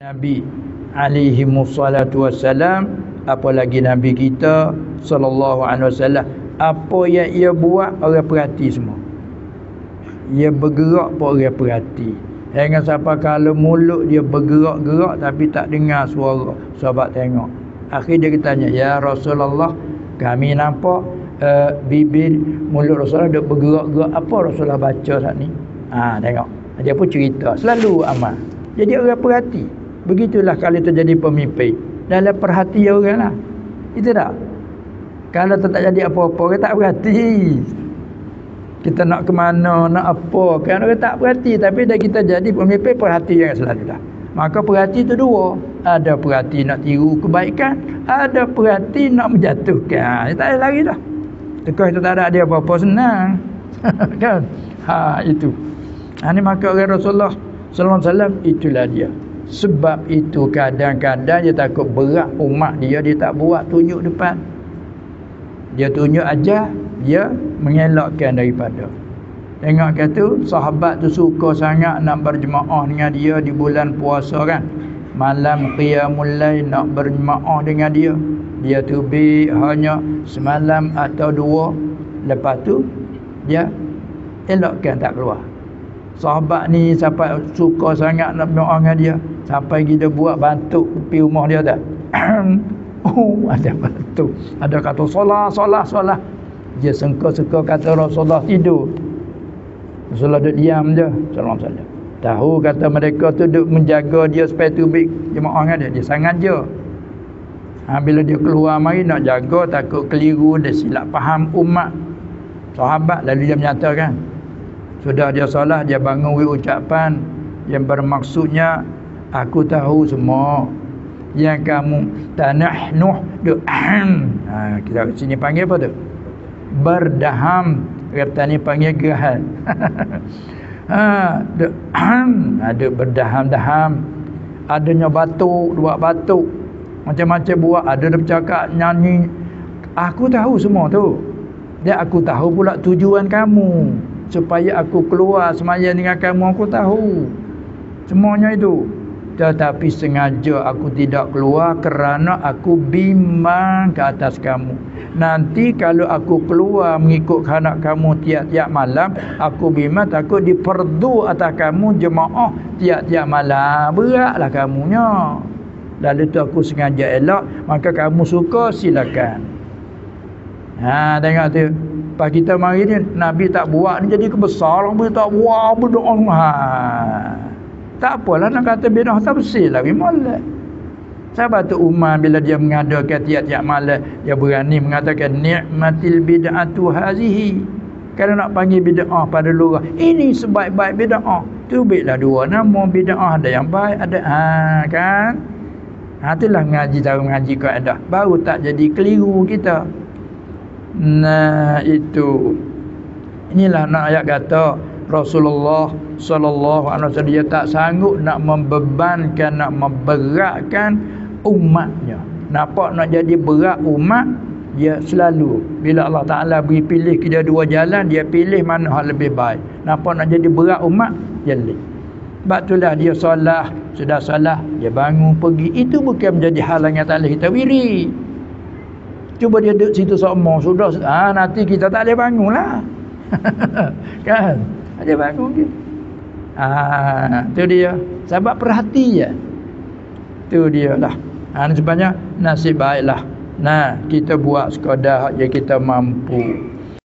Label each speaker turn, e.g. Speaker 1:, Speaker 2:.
Speaker 1: Nabi alaihi wassalatu wassalam, apalagi Nabi kita sallallahu alaihi wasallam, apa yang ia buat orang perhati semua. Ia bergerak pun orang perhati. Jangan sampai kalau mulut dia bergerak-gerak tapi tak dengar suara, sahabat tengok. Akhir dia tanya, "Ya Rasulullah, kami nampak bibir mulut Rasulullah dia bergerak-gerak, apa Rasulullah baca saat ni?" Tengok. Dia pun cerita, selalu amal. Jadi orang perhati. Begitulah kalau terjadi pemimpin, dalam perhatian orang lah. Itu tak? Kalau tak jadi apa-apa, orang tak perhati. Kita nak ke mana, nak apa, kan orang tak perhati. Tapi dah kita jadi pemimpin, perhati yang selalu dah. Maka perhati itu dua. Ada perhati nak tiru kebaikan, ada perhati nak menjatuhkan. Tak ada lagi dah. Tekah itu tak ada dia apa-apa, senang. Kan? Itu. Ini maka orang Rasulullah sallallahu alaihi wasallam, itulah dia. Sebab itu kadang-kadang dia takut berat umat dia tak buat tunjuk depan. Dia tunjuk aja, dia mengelakkan daripada. Tengok kata sahabat tu suka sangat nak berjemaah dengan dia di bulan puasa kan. Malam qiyamul lail nak berjemaah dengan dia. Dia tubik hanya semalam atau dua, lepas tu dia elakkan tak keluar. Sahabat ni sampai suka sangat nak berdoa dengan dia, sampai kita buat batuk pergi rumah dia tak. Ada batuk, ada kata solat. Dia sengka-sengka kata Rasulullah tidur. Rasulullah duduk diam je sallallahu alaihi wasallam. Tahu kata mereka tu duduk menjaga dia supaya tubik jemaah dengan dia sangat je. Bila dia keluar mari nak jaga, takut keliru, dia silap faham umat sahabat, lalu dia menyatakan, sudah dia salah, dia bangun ucapan yang bermaksudnya, aku tahu semua yang kamu tanahnuh kita sini panggil apa tu? Berdaham. Kata ni panggil gerahan. Ada berdaham-daham. Adanya batuk, buat batuk. Macam-macam buat. Ada dia bercakap, nyanyi. Aku tahu semua tu. Dan aku tahu pula tujuan kamu. Supaya aku keluar semaya dengan kamu, aku tahu semuanya itu. Tetapi sengaja aku tidak keluar kerana aku bimbang ke atas kamu. Nanti kalau aku keluar mengikut kehendak kamu tiap-tiap malam, aku bimbang takut diperdu atas kamu jemaah tiap-tiap malam. Beratlah kamunya. Lalu tu aku sengaja elak, maka kamu suka silakan. Tengok tu. Pas kita mari ni Nabi tak buat ni jadi kebesaran, Nabi tak buat berdoa. Tak apalah nak kata bidah tafsir lah molek. Sahabat tu Umar bila dia mengadakan tiap-tiap malam, dia berani mengatakan ni'matil bid'atu hazihi. Kalau nak panggil bid'ah pada lurah, ini sebaik-baik bid'ah. Tubiklah dua nama bid'ah, ada yang baik, ada kan. Itulah mengaji, cara mengaji kaedah. Baru tak jadi keliru kita. Nah itu. Inilah nak ayat kata Rasulullah sallallahu alaihi wasallam dia tak sanggup nak membebankan, nak memberatkan umatnya. Nampak nak jadi berat umat, dia selalu bila Allah Taala beri pilih kita dua jalan, dia pilih mana hal lebih baik. Nampak nak jadi berat umat, jelek. Sebab itulah dia solat, sudah salah dia bangun pergi. Itu bukan menjadi halangan tak boleh kita wiri. Cuba dia duduk situ semua sudah nanti kita tak boleh bangunlah. Kan? Ada bangun ke? Tu dia. Sebab perhati je. Tu dia lah. Sebenarnya nasib baiklah. Kita buat sekadar yang kita mampu.